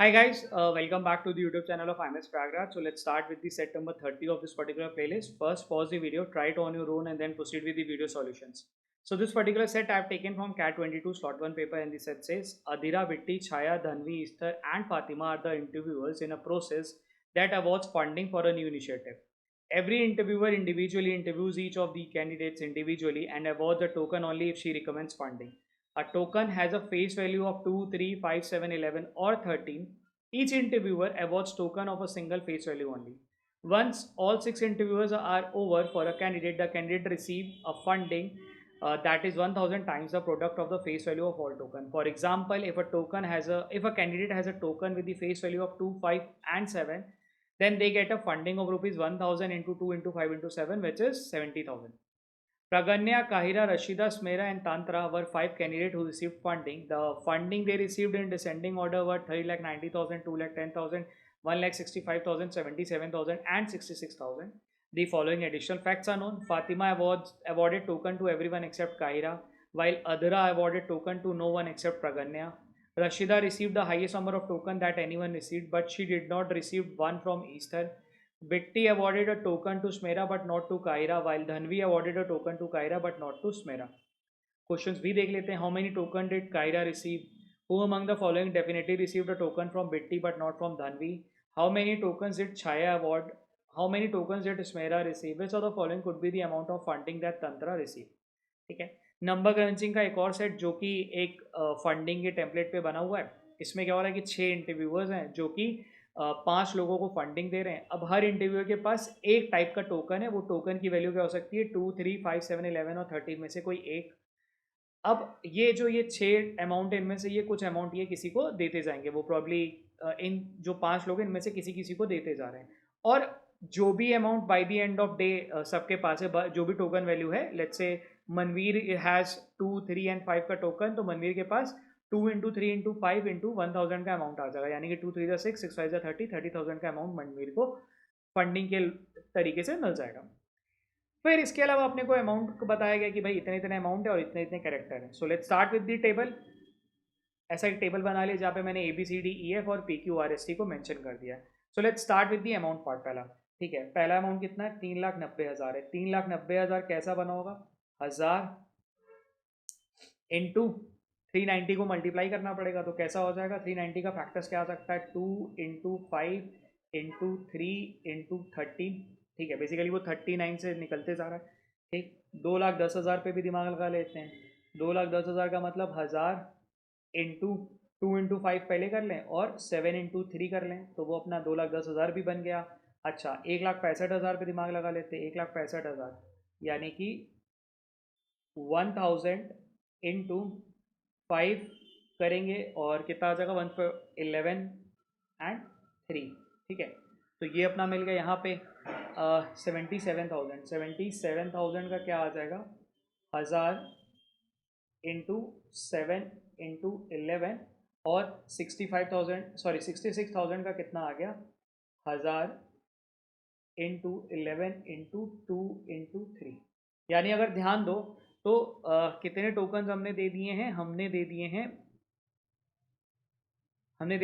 Hi guys, welcome back to the YouTube channel of IMS Pragraj. So let's start with the set number 30 of this particular playlist. First, pause the video, try it on your own, and then proceed with the video solutions. So this particular set I have taken from CAT 22 slot 1 paper, and the set says Adira, Vitti, Chaya, Dhanvi, Esther, and Fatima are the interviewers in a process that awards funding for a new initiative. Every interviewer individually interviews each of the candidates individually and awards a token only if she recommends funding. A token has a face value of 2, 3, 5, 7, 11, or 13. Each interviewer awards token of a single face value only. Once all 6 interviewers are over for a candidate, the candidate receives a funding that is 1000 times the product of the face value of all token. For example, if a candidate has a token with the face value of 2, 5, and 7, then they get a funding of rupees 1000 into 2 into 5 into 7, which is 70,000. Praganya, Kahira, Rashida, Smera, and Tantra were 5 candidates who received funding. The funding they received in descending order were 3,90,000, 2,10,000, 1,65,000, 77,000, and 66,000. The following additional facts are known. Fatima awarded token to everyone except Kahira, while Adhira awarded token to no one except Praganya. Rashida received the highest number of token that anyone received, but she did not receive one from Easter. Vitti awarded a token to Smera but not to Kaira, while Dhanvi awarded a token to Kaira but not to Smera. Questions भी देख लेते हैं. How many token did Kaira receive? Who among the following definitely received a token from Vitti but not from Dhanvi? How many tokens did Chaya award? How many tokens did Smera receive? Which of the following could be the amount of funding that Tantra received? ठीक है. Number crutching का एक और set जो कि एक funding के template पे बना हुआ है. इसमें क्या हो रहा है कि 6 इंटरव्यूअर्स हैं जो कि 5 लोगों को फंडिंग दे रहे हैं. अब हर इंटरव्यूअर के पास एक टाइप का टोकन है. वो टोकन की वैल्यू क्या हो सकती है? 2, 3, 5, 7, 11 और 13 में से कोई एक. अब ये 6 अमाउंट है, इनमें से ये कुछ अमाउंट ये किसी को देते जाएंगे. वो प्रॉब्ली इन जो 5 लोग हैं इनमें से किसी किसी को देते जा रहे हैं. और जो भी amount by the end of day सबके पास है, जो भी टोकन वैल्यू है, let's say Manveer has 2, 3 and 5 का टोकन, तो मनवीर के पास 2 इंटू 3 इंटू 5 इंटू 1000 का अमाउंट आ जाएगा. यानी कि 2, 3 6, 6 5 30,000 का अमाउंट मनवीर को फंडिंग के तरीके से मिल जाएगा. फिर इसके अलावा अपने को अमाउंट बताया गया कि भाई इतने इतने अमाउंट है और इतने इतने कैरेक्टर है. So let's start with the table. ऐसा एक टेबल बना लिया जहाँ पे मैंने ABCDEF और PQRST को मेंशन कर दिया है. So let's start with the amount part. पहला ठीक है, पहला अमाउंट कितना है? 3,90,000 है. 3,90,000 कैसा बना होगा? 1000 इंटू 390 को मल्टीप्लाई करना पड़ेगा. तो कैसा हो जाएगा? 390 का फैक्टर्स क्या आ सकता है? 2 इंटू 5 इंटू 3 इंटू 13. ठीक है, बेसिकली वो 39 से निकलते जा रहा है. ठीक, 2,10,000 पे भी दिमाग लगा लेते हैं. 2,10,000 का मतलब 1000 इंटू 2 इंटू 5 पहले कर लें और 7 इंटू 3 कर लें, तो वो अपना 2,10,000 भी बन गया. अच्छा, 1,65,000 पे दिमाग लगा लेते हैं. 1,65,000 यानी कि 1000 इंटू 5 करेंगे और कितना आ जाएगा? 11 एंड 3. ठीक है, तो ये अपना मिल गया यहाँ पे 77,000. 77,000 का क्या आ जाएगा? 1000 इंटू 7 इंटू 11 और 66,000 का कितना आ गया? 1000 इंटू 11 इंटू 2 इंटू 3. यानी अगर ध्यान दो तो कितने टोकन हमने दे दिए हैं? हमने दे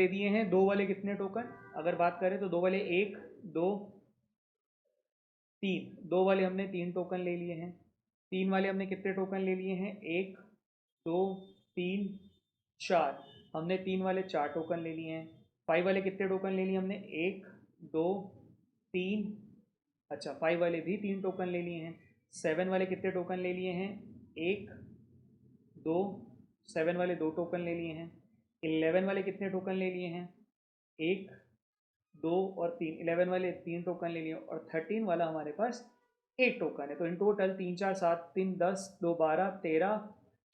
दिए हैं 2 वाले कितने टोकन? अगर बात करें तो 2 वाले 1, 2, 3. 2 वाले हमने 3 टोकन ले लिए हैं. 3 वाले हमने कितने टोकन ले लिए हैं? 1, 2, 3, 4. हमने 3 वाले 4 टोकन ले लिए हैं. 5 वाले कितने टोकन ले लिए हमने? 1, 2, 3. अच्छा, 5 वाले भी 3 टोकन ले लिए हैं. 7 वाले कितने टोकन ले लिए हैं? 1, 2. 7 वाले 2 टोकन ले लिए हैं. 11 वाले कितने टोकन ले लिए हैं? 1, 2 और 3. 11 वाले 3 टोकन ले लिए और 13 वाला हमारे पास 1 टोकन है. तो इन टोटल 3, 4, 7, 3, 10, 2, 12, 13,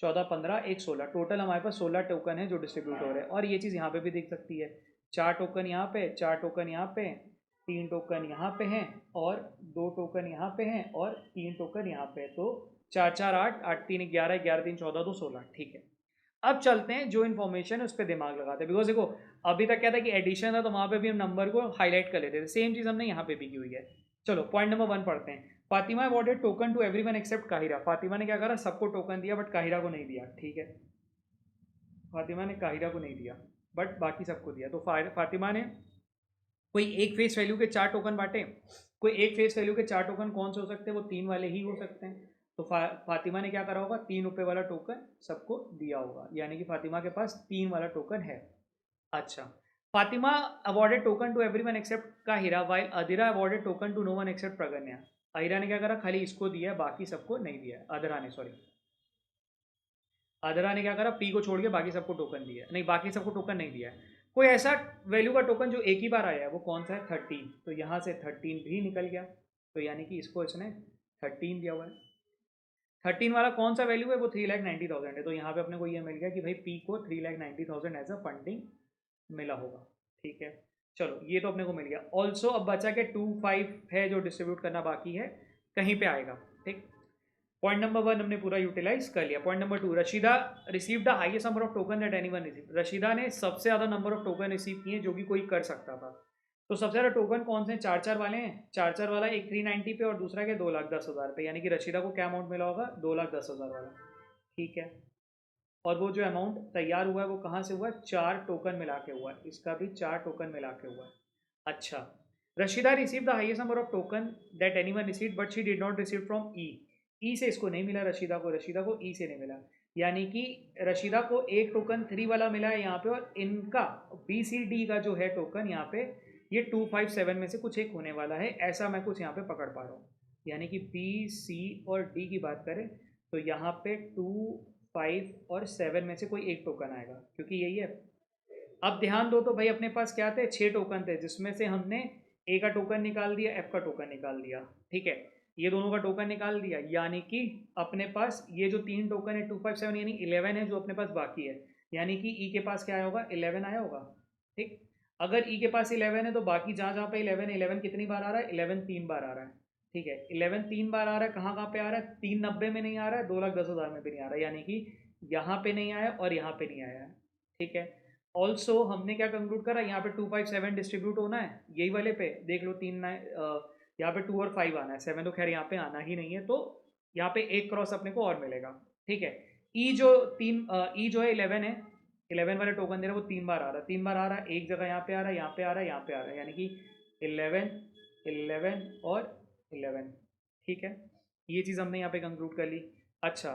14, 15, 1, 16. टोटल हमारे पास 16 टोकन है जो डिस्ट्रीब्यूट हो रहे हैं. और ये चीज़ यहाँ पे भी दिख सकती है. 4 टोकन यहाँ पे, 4 टोकन यहाँ पे, 3 टोकन यहाँ पे हैं और 2 टोकन यहाँ पे हैं और 3 टोकन यहाँ पे. तो 4, 4, 8, 8, 3, 11, 11, 3, 14, 2, 16. ठीक है, अब चलते हैं जो इन्फॉर्मेशन है उस पर दिमाग लगाते हैं. बिकॉज देखो, अभी तक क्या था कि एडिशन था तो वहाँ पे भी हम नंबर को हाईलाइट कर लेते थे. सेम चीज़ हमने यहाँ पे भी की हुई है. चलो पॉइंट नंबर 1 पढ़ते हैं. Fatima awarded token to everyone except Kahira. Fatima ने क्या करा? सबको टोकन दिया बट काहिरा को नहीं दिया. ठीक है, फातिमा ने काहिरा को नहीं दिया. बट बाकी सबको दिया। तो फातिमा ने कोई एक फेस वैल्यू के 4 टोकन बांटे, कोई एक फेस वैल्यू के 4 टोकन कौन से हो सकते हैं, वो 3 वाले ही हो सकते हैं। तो फातिमा ने क्या करा होगा, 3 रुपये वाला टोकन सबको दिया होगा, यानी कि फातिमा के पास 3 वाला टोकन है। अच्छा, Fatima awarded token to everyone except Kahira while Adira awarded token to no one except Pragnya. Ahira ने क्या करा, खाली इसको दिया है, बाकी सबको नहीं दिया है। अदरा ने क्या करा, पी को छोड़ के बाकी सबको टोकन दिया है, नहीं बाकी सबको टोकन नहीं दिया है। कोई ऐसा वैल्यू का टोकन जो एक ही बार आया है, वो कौन सा है, 13। तो यहाँ से 13 भी निकल गया, तो यानी कि इसको इसने 13 दिया हुआ है। 13 वाला कौन सा वैल्यू है, वो 3,90,000 है। तो यहाँ पे अपने को ये मिल गया कि भाई पी को 3,90,000 एज अ फंडिंग मिला होगा। ठीक है, चलो ये तो अपने को मिल गया। ऑल्सो अब बचा के 2,5 है जो डिस्ट्रीब्यूट करना बाकी है, कहीं पे आएगा। ठीक, पॉइंट नंबर 1 हमने पूरा यूटिलाइज कर लिया। Point number 2, Rashida receive the highest number of token that anyone receive. Rashida ने सबसे ज़्यादा नंबर ऑफ टोकन रिसीव किए जो कि कोई कर सकता था। तो सबसे ज़्यादा टोकन कौन से हैं, 4-4 वाले हैं। 4-4 वाला एक 390 पे और दूसरा के 2,10,000 पे, यानी कि रशीदा को क्या अमाउंट मिला होगा, 2,10,000 वाला। ठीक है, और वो जो अमाउंट तैयार हुआ है वो कहाँ से हुआ है, 4 टोकन मिला के हुआ है, इसका भी 4 टोकन मिला के हुआ है। अच्छा, Rashida receive the highest number of token that anyone receive but she did not receive from E. E से इसको नहीं मिला, रशीदा को ई से नहीं मिला, यानी कि रशीदा को एक टोकन 3 वाला मिला है यहाँ पे, और इनका बी सी डी का जो है टोकन यहाँ पे, ये 257 में से कुछ एक होने वाला है, ऐसा मैं कुछ यहाँ पे पकड़ पा रहा हूँ। यानी कि बी सी और डी की बात करें तो यहाँ पे 2, 5 और 7 में से कोई एक टोकन आएगा, क्योंकि यही है। अब ध्यान दो तो भाई, अपने पास क्या थे, 6 टोकन थे, जिसमें से हमने ए का टोकन निकाल दिया, एफ का टोकन निकाल दिया। ठीक है, ये दोनों का टोकन निकाल दिया, यानी कि अपने पास ये जो 3 टोकन है 257 यानी 11 है जो अपने पास बाकी है, यानी कि ई के पास क्या आया होगा, 11 आया होगा। ठीक, अगर ई के पास 11 है तो बाकी जहाँ जहाँ पे 11 है, 11 कितनी बार आ रहा है, 11 3 बार आ रहा है। ठीक है, 11 3 बार आ रहा है, कहाँ कहाँ पे आ रहा है, 390 में नहीं आ रहा है, 2,10,000 में भी नहीं आ रहा है, यानी कि यहाँ पे नहीं आया और यहाँ पे नहीं आया है। ठीक है, ऑल्सो हमने क्या कंक्लूड करा, यहाँ पे 257 डिस्ट्रीब्यूट होना है, यही वाले पे देख लो, यहाँ पे 2 और 5 आना है, 7 तो खैर यहाँ पे आना ही नहीं है, तो यहाँ पे एक क्रॉस अपने को और मिलेगा। ठीक है, ई जो ई जो है 11 है, 11 वाले टोकन दे रहा है, वो 3 बार आ रहा है, 3 बार आ रहा है, एक जगह यहाँ पे आ रहा है, यहाँ पे आ रहा है, यहाँ पे आ रहा है, यानी कि 11, 11 और 11। ठीक है, ये चीज़ हमने यहाँ पे कंक्लूड कर ली। अच्छा,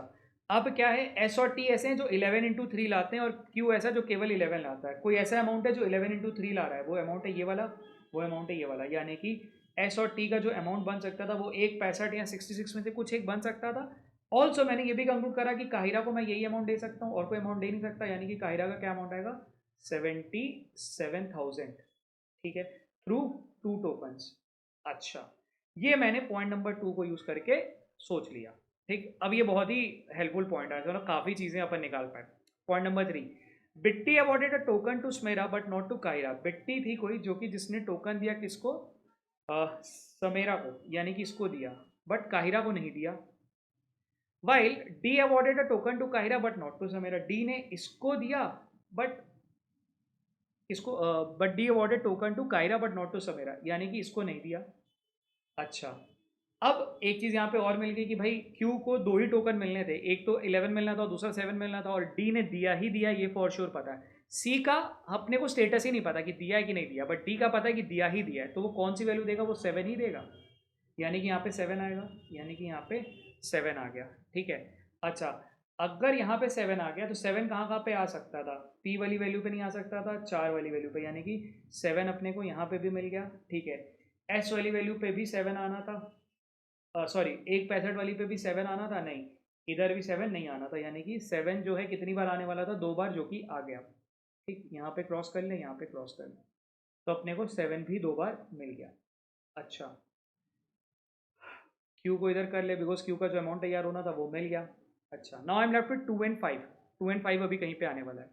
अब क्या है, एस और टी ऐसे हैं जो 11 × 3 लाते हैं, और क्यू ऐसा जो केवल 11 लाता है। कोई ऐसा अमाउंट है जो 11 × 3 ला रहा है, वो अमाउंट है ये वाला, वो अमाउंट है ये वाला, यानी कि एस और टी का जो अमाउंट बन सकता था वो 1.65 या 66 में से कुछ एक बन सकता था। ऑल्सो मैंने ये भी कंक्लूड करा कि काहिरा को मैं यही अमाउंट दे सकता हूँ और कोई अमाउंट दे नहीं सकता, यानी कि काहिरा का क्या अमाउंट आएगा, 77,000। ठीक है, थ्रू 2 टोकन्स। अच्छा, ये मैंने पॉइंट नंबर 2 को यूज़ करके सोच लिया। ठीक, अब ये बहुत ही हेल्पफुल पॉइंट है, चलो काफ़ी चीज़ें अपन निकाल पाए। Point number 3, Bitti awarded a token to Smera but not to Kaira. Bitti थी कोई जो कि जिसने टोकन दिया किसको, समेरा को, यानी कि इसको दिया, बट काहिरा को नहीं दिया। While D awarded a token to Kahira but not to Samera. D ने इसको दिया बट इसको, but D awarded token to Kaira but not to Samera, यानी कि इसको नहीं दिया। अच्छा, अब एक चीज़ यहाँ पे और मिल गई कि भाई क्यू को 2 ही टोकन मिलने थे, एक तो 11 मिलना था और दूसरा 7 मिलना था, और डी ने दिया ही दिया, ये फॉर श्योर पता है। सी का अपने को स्टेटस ही नहीं पता कि दिया है कि नहीं दिया, बट डी का पता है कि दिया ही दिया है, तो वो कौन सी वैल्यू देगा, वो 7 ही देगा, यानी कि यहाँ पे 7 आएगा, यानी कि यहाँ पे 7 आ गया। ठीक है, अच्छा, अगर यहाँ पे 7 आ गया तो 7 कहाँ कहाँ पे आ सकता था, पी वाली वैल्यू पे नहीं आ सकता था, 4 वाली वैल्यू पे, यानी कि 7 अपने को यहाँ पे भी मिल गया। ठीक है, एस वाली वैल्यू पे भी 7 आना था, सॉरी 1.65 वाली पे भी 7 आना था, नहीं इधर भी 7 नहीं आना था, यानी कि 7 जो है कितनी बार आने वाला था, 2 बार, जो कि आ गया। ठीक, यहाँ पे क्रॉस कर लें, यहाँ पे क्रॉस कर लें, तो अपने को 7 भी 2 बार मिल गया। अच्छा, क्यू को इधर कर ले, बिकॉज क्यू का जो अमाउंट तैयार होना था वो मिल गया। अच्छा, now I am left with 2 and 5। 2 and 5 अभी कहीं पे आने वाला है।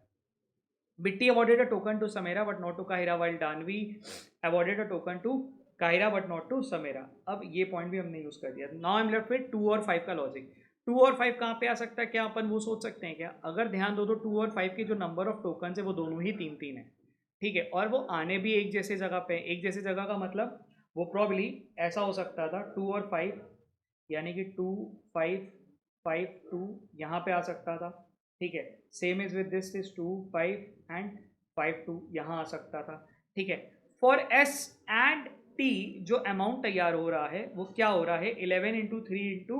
Bitti awarded a token to Samera but not to Kahira, while Danvi awarded a token to Kahira but not to Samera. अब ये पॉइंट भी हमने यूज़ कर दिया। Now I am left with 2 और 5 का लॉजिक। 2 और 5 कहाँ पे आ सकता है, क्या अपन वो सोच सकते हैं क्या, अगर ध्यान दो तो 2 और 5 के जो नंबर ऑफ टोकन है वो दोनों ही 3-3 है। ठीक है, और वो आने भी एक जैसे जगह पे, एक जैसे जगह का मतलब वो प्रॉब्ली ऐसा हो सकता था 2 और 5, यानी कि 2 5 5 2 यहाँ पे आ सकता था। ठीक है, same is with this is 2 5 and 52 यहाँ आ सकता था, ठीक है। फॉर एस एंड टी जो अमाउंट तैयार हो रहा है वो क्या हो रहा है, 11 इंटू 3 इंटू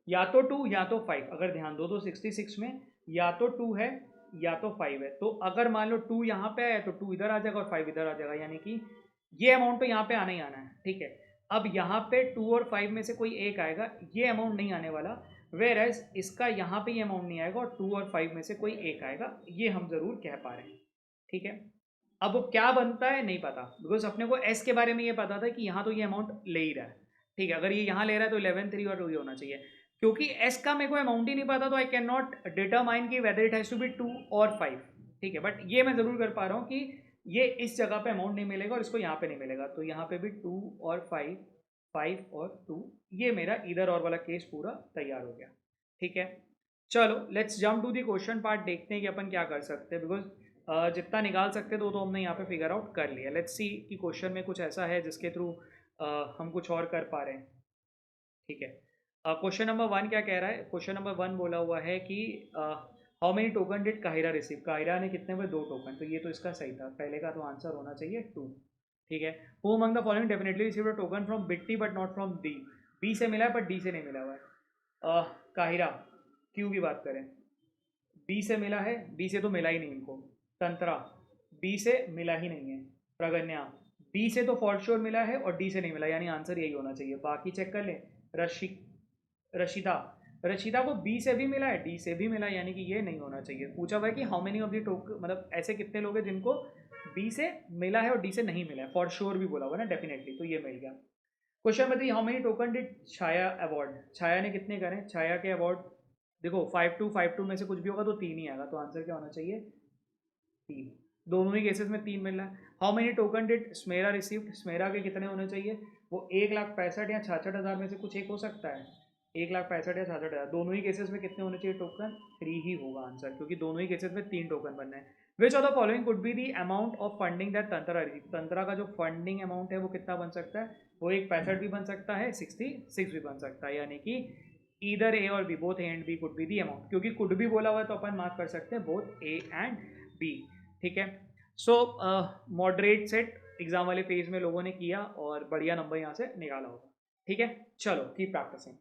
या तो 2 या तो 5। अगर ध्यान दो तो 66 में या तो 2 है या तो 5 है। तो अगर मान लो 2 यहाँ पे आया तो 2 इधर आ जाएगा और 5 इधर आ जाएगा, यानी कि ये अमाउंट तो यहाँ पे आना ही आना है, ठीक है। अब यहाँ पे 2 और 5 में से कोई एक आएगा, ये अमाउंट नहीं आने वाला, वेर एज इसका यहाँ पे ये अमाउंट नहीं आएगा और 2 और 5 में से कोई एक आएगा, ये हम जरूर कह पा रहे हैं, ठीक है। अब वो क्या बनता है नहीं पता, बिकॉज अपने को एस के बारे में ये पता था कि यहाँ तो ये अमाउंट ले ही रहा है, ठीक है। अगर ये यहाँ ले रहा है तो 11 3 और 2 ही होना चाहिए। क्योंकि एस का मेरे को अमाउंट ही नहीं पता तो आई कैन नॉट डिटरमाइन कि whether it has to be 2 और 5, ठीक है। बट ये मैं ज़रूर कर पा रहा हूँ कि ये इस जगह पे अमाउंट नहीं मिलेगा और इसको यहाँ पे नहीं मिलेगा, तो यहाँ पे भी 2 और 5, 5 और 2, ये मेरा इधर और वाला केस पूरा तैयार हो गया, ठीक है। चलो let's jump to the question part, देखते हैं कि अपन क्या कर सकते हैं, बिकॉज जितना निकाल सकते तो हमने यहाँ पे फिगर आउट कर लिया। लेट्स सी कि क्वेश्चन में कुछ ऐसा है जिसके थ्रू हम कुछ और कर पा रहे हैं, ठीक है। क्वेश्चन नंबर 1 क्या कह रहा है, क्वेश्चन नंबर 1 बोला हुआ है कि how many token did Cairo receive, Cairo ने कितने में 2 टोकन, तो ये तो इसका सही था, पहले का तो आंसर होना चाहिए 2, ठीक है। Who among the following definitely received a token from B but not from D, B से मिला है पर डी से नहीं मिला हुआ है। काहिरा, क्यू की बात करें, बी से मिला है, बी से तो मिला ही नहीं इनको। तंत्रा, बी से मिला ही नहीं है। प्रगन्या, बी से तो फॉर श्योर मिला है और डी से नहीं मिला, यानी आंसर यही होना चाहिए। बाकी चेक कर लें। रशिदा, रशिदा को बी से भी मिला है, डी से भी मिला है, यानी कि ये नहीं होना चाहिए। पूछा हुआ है कि how many of the token, मतलब ऐसे कितने लोग हैं जिनको बी से मिला है और डी से नहीं मिला है, फॉर श्योर भी बोला हुआ ना, डेफिनेटली, तो ये मिल गया। Question number 3, how many token did Chhaya award, Chhaya ने कितने करें, छाया के अवार्ड देखो 5 2 में से कुछ भी होगा तो 3 ही आएगा, तो आंसर क्या होना चाहिए 3। दोनों ही केसेस में 3 मिल रहा है। How many token did Smera received, Smera के कितने होने चाहिए, वो 1,65,000 या 66,000 में से कुछ एक हो सकता है, 1,65,000 या 66,000, दोनों ही केसेस में कितने होने चाहिए टोकन, 3 ही होगा आंसर, क्योंकि दोनों ही केसेस में 3 टोकन बनना है। Which of the following could be the amount of funding that tantra receive, tantra का जो फंडिंग अमाउंट है वो कितना बन सकता है, वो एक 65 भी बन सकता है, 66 भी बन सकता है, यानी कि ईदर ए और B, both A and B could be the amount, क्योंकि कुड भी बोला हुआ है तो अपन मार्क कर सकते हैं बोथ ए एंड बी, ठीक है। सो मॉडरेट सेट एग्जाम वाले पेज में लोगों ने किया और बढ़िया नंबर यहाँ से निकाला होगा, ठीक है। चलो कीप प्रैक्टिसिंग।